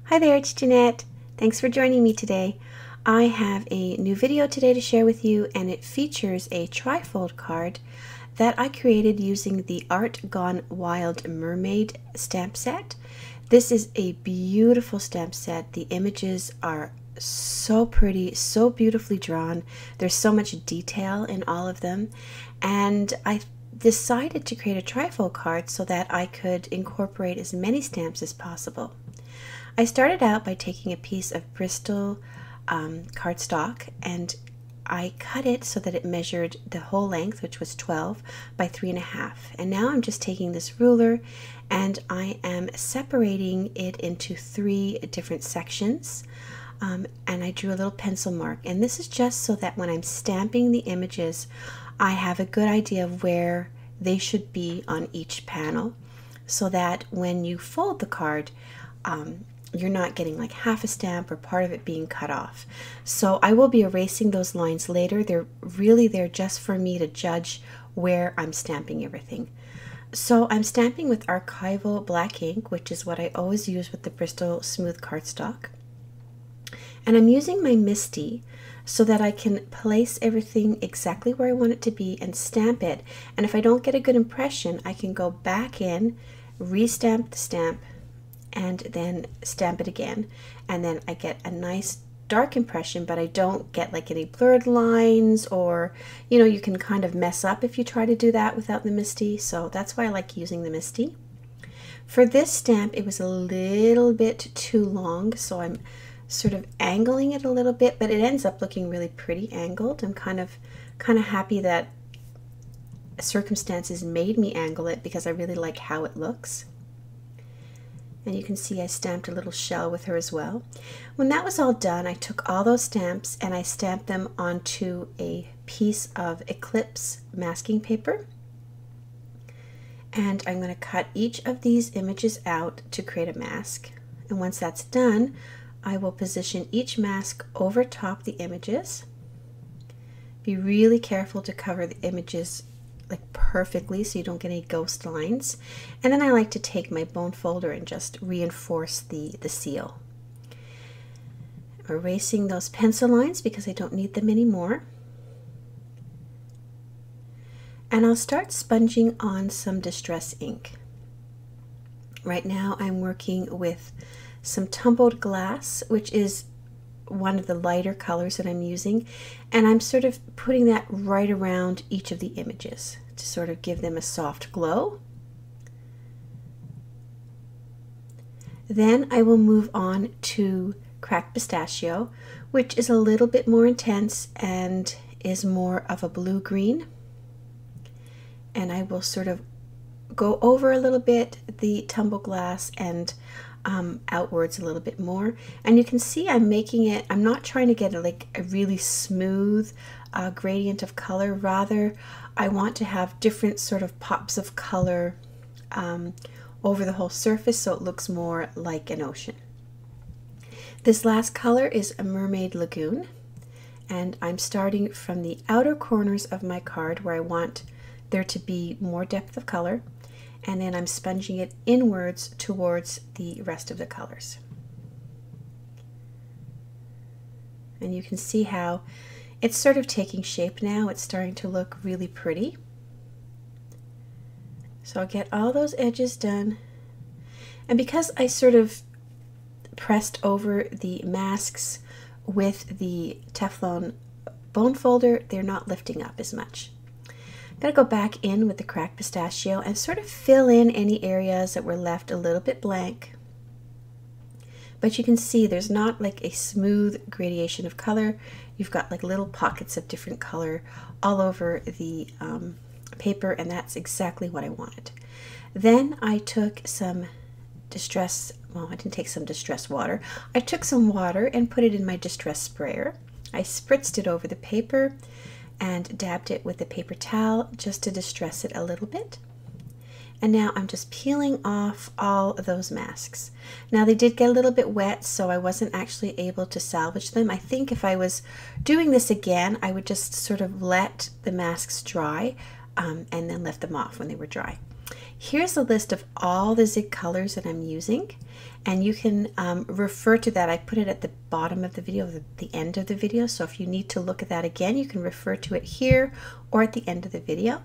Hi there, it's Jeanette. Thanks for joining me today. I have a new video today to share with you, and it features a trifold card that I created using the Art Gone Wild Mermaid stamp set. This is a beautiful stamp set. The images are so pretty, so beautifully drawn. There's so much detail in all of them, and I decided to create a trifold card so that I could incorporate as many stamps as possible. I started out by taking a piece of Bristol cardstock, and I cut it so that it measured the whole length, which was 12 by 3.5. And now I'm just taking this ruler and I am separating it into 3 different sections. And I drew a little pencil mark, and this is just so that when I'm stamping the images, I have a good idea of where they should be on each panel, so that when you fold the card, you're not getting like half a stamp or part of it being cut off. So I will be erasing those lines later. They're really there just for me to judge where I'm stamping everything. So I'm stamping with archival black ink, which is what I always use with the Bristol smooth cardstock. And I'm using my MISTI so that I can place everything exactly where I want it to be and stamp it. And if I don't get a good impression, I can go back in, re-stamp the stamp, and then stamp it again, and then I get a nice dark impression, but I don't get like any blurred lines, or you can kind of mess up if you try to do that without the MISTI. So that's why I like using the MISTI. For this stamp, it was a little bit too long, so I'm sort of angling it a little bit, but it ends up looking really pretty angled. I'm kind of happy that circumstances made me angle it, because I really like how it looks. And you can see I stamped a little shell with her as well. When that was all done, I took all those stamps and I stamped them onto a piece of Eclipse masking paper. And I'm going to cut each of these images out to create a mask. And once that's done, I will position each mask over top the images. Be really careful to cover the images like perfectly so you don't get any ghost lines. And then I like to take my bone folder and just reinforce the seal. Erasing those pencil lines because I don't need them anymore. And I'll start sponging on some distress ink. Right now I'm working with some tumbled glass, which is one of the lighter colors that I'm using, and I'm sort of putting that right around each of the images to sort of give them a soft glow. Then I will move on to Cracked Pistachio, which is a little bit more intense and is more of a blue-green, and I will sort of go over a little bit the tumbled glass and outwards a little bit more. And you can see I'm making it, I'm not trying to get like a really smooth gradient of color. Rather, I want to have different sort of pops of color over the whole surface, so it looks more like an ocean. This last color is a Mermaid Lagoon, and I'm starting from the outer corners of my card where I want there to be more depth of color, and then I'm sponging it inwards towards the rest of the colors. And you can see how it's sort of taking shape now. It's starting to look really pretty. So I'll get all those edges done. And because I sort of pressed over the masks with the Teflon bone folder, they're not lifting up as much. I'm going to go back in with the Cracked Pistachio and sort of fill in any areas that were left a little bit blank. But you can see there's not like a smooth gradation of color. You've got like little pockets of different color all over the paper, and that's exactly what I wanted. Then I took some distress, well, I didn't take some distress water. I took some water and put it in my distress sprayer. I spritzed it over the paper and dabbed it with a paper towel just to distress it a little bit. And now I'm just peeling off all of those masks. Now they did get a little bit wet, so I wasn't actually able to salvage them. I think if I was doing this again, I would just sort of let the masks dry and then lift them off when they were dry. Here's a list of all the zig colors that I'm using, and you can refer to that. I put it at the bottom of the video, the end of the video, so if you need to look at that again, you can refer to it here or at the end of the video.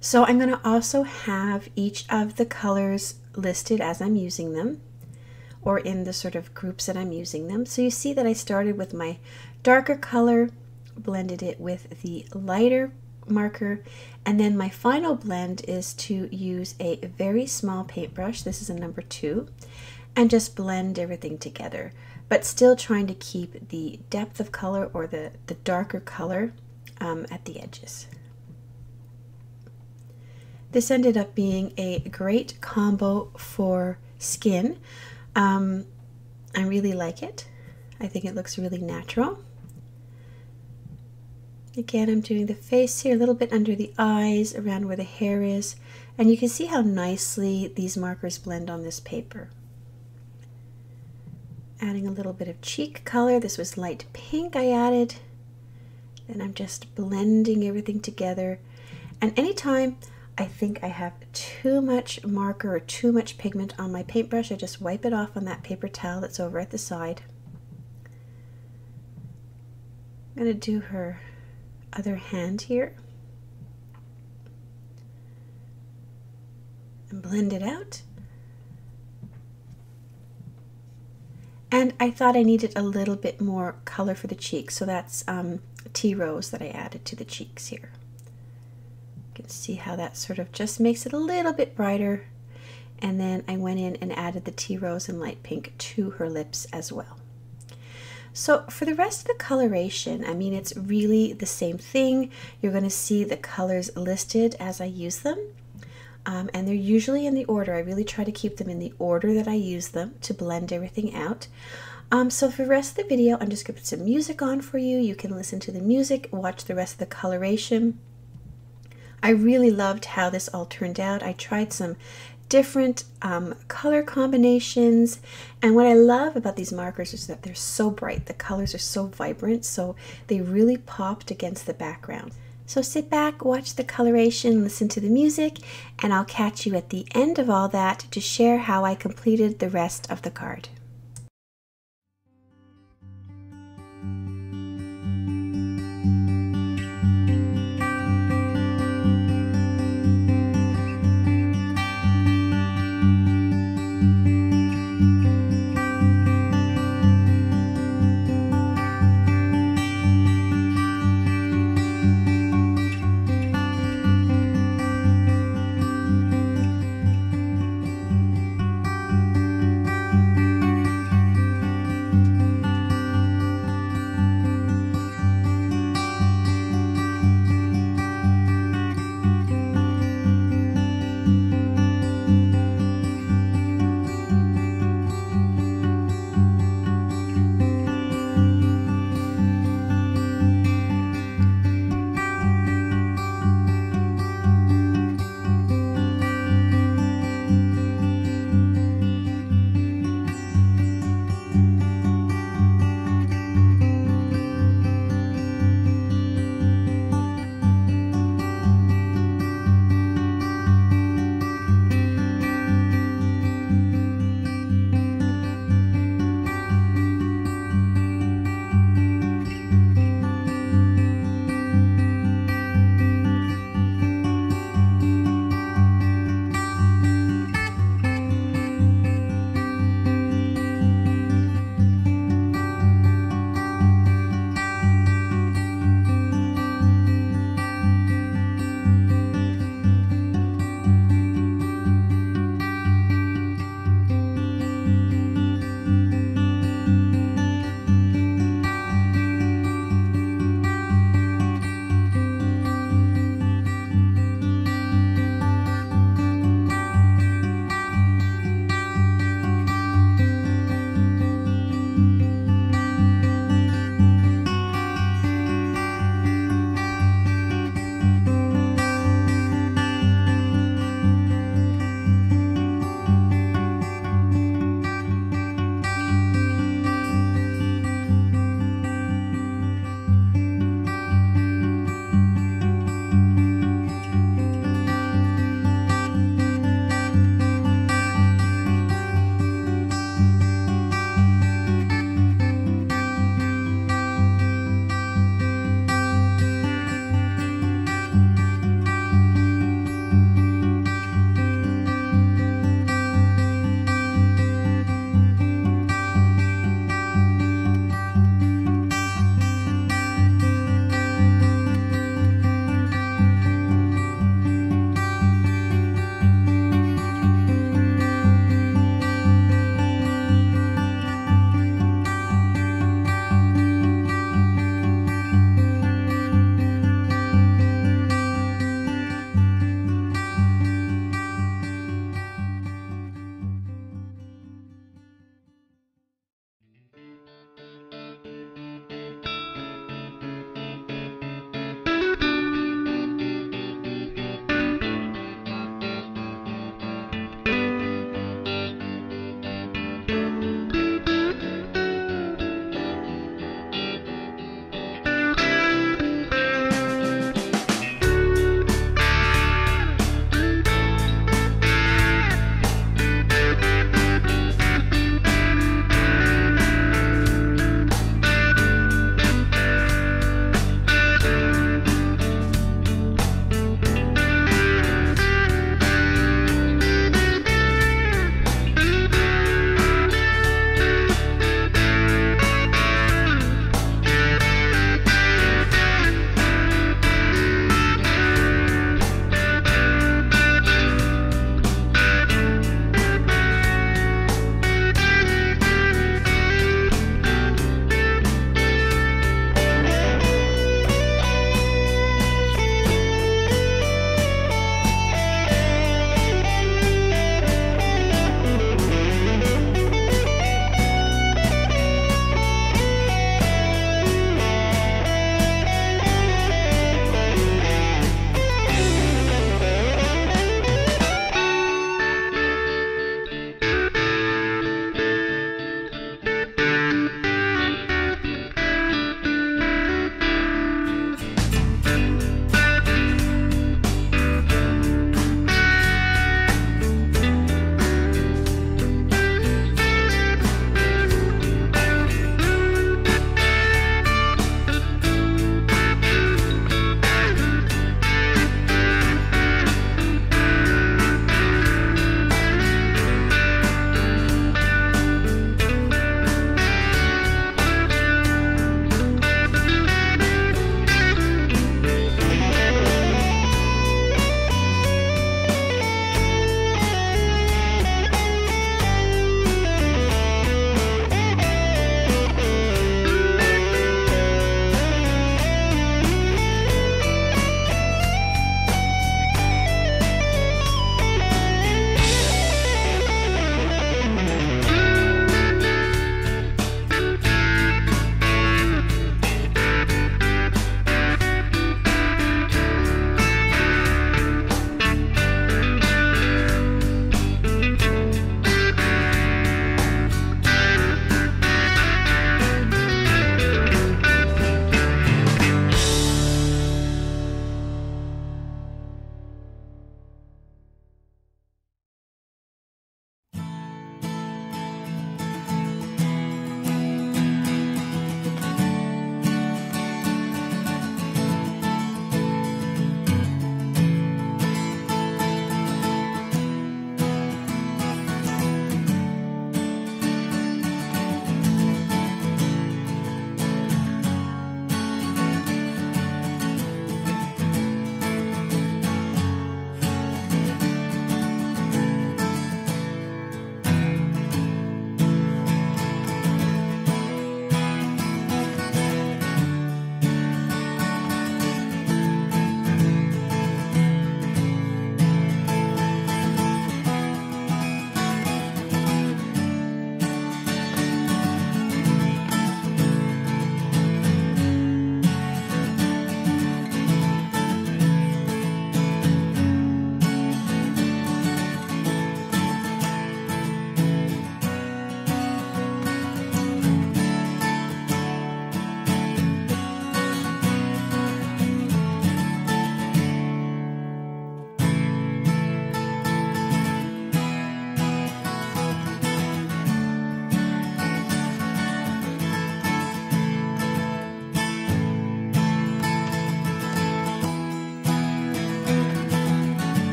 So I'm going to also have each of the colors listed as I'm using them, or in the sort of groups that I'm using them. So you see that I started with my darker color, blended it with the lighter marker, and then my final blend is to use a very small paintbrush. This is a number 2, and just blend everything together, but still trying to keep the depth of color, or the darker color at the edges. This ended up being a great combo for skin. I really like it. I think it looks really natural. Again, I'm doing the face here, a little bit under the eyes, around where the hair is, and you can see how nicely these markers blend on this paper. Adding a little bit of cheek color. This was light pink I added. Then I'm just blending everything together. And anytime I think I have too much marker or too much pigment on my paintbrush, I just wipe it off on that paper towel that's over at the side. I'm going to do her other hand here and blend it out. And I thought I needed a little bit more color for the cheeks, so that's tea rose that I added to the cheeks here. You can see how that sort of just makes it a little bit brighter. And then I went in and added the tea rose and light pink to her lips as well. So for the rest of the coloration, I mean, it's really the same thing. You're going to see the colors listed as I use them. And they're usually in the order. I really try to keep them in the order that I use them to blend everything out. So for the rest of the video, I'm just going to put some music on for you. You can listen to the music, watch the rest of the coloration. I really loved how this all turned out. I tried some different color combinations, and what I love about these markers is that they're so bright. The colors are so vibrant, so they really popped against the background. So sit back, watch the coloration, listen to the music, and I'll catch you at the end of all that to share how I completed the rest of the card.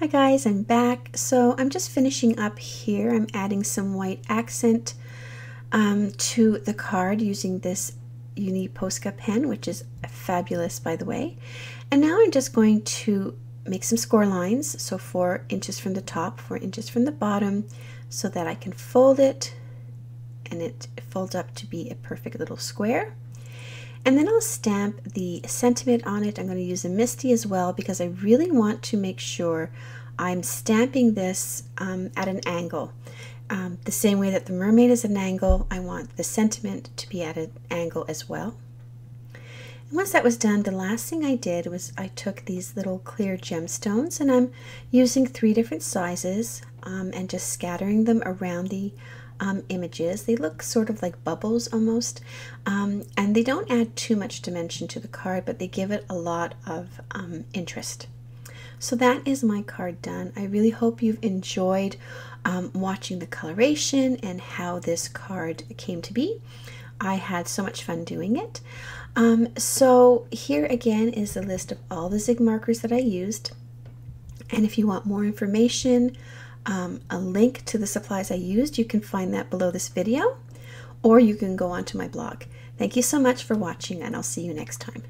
Hi guys, I'm back. So I'm just finishing up here. I'm adding some white accent to the card using this Uni Posca pen, which is fabulous, by the way. And now I'm just going to make some score lines. So 4 inches from the top, 4 inches from the bottom, so that I can fold it and it folds up to be a perfect little square. And then I'll stamp the sentiment on it. I'm going to use a MISTI as well because I really want to make sure I'm stamping this at an angle. The same way that the mermaid is an angle, I want the sentiment to be at an angle as well. And once that was done, the last thing I did was I took these little clear gemstones, and I'm using 3 different sizes and just scattering them around the images. They look sort of like bubbles almost, and they don't add too much dimension to the card, but they give it a lot of interest. So that is my card done. I really hope you've enjoyed watching the coloration and how this card came to be. I had so much fun doing it. So here again is a list of all the Zig markers that I used, and if you want more information, a link to the supplies I used, you can find that below this video, or you can go onto my blog. Thank you so much for watching, and I'll see you next time.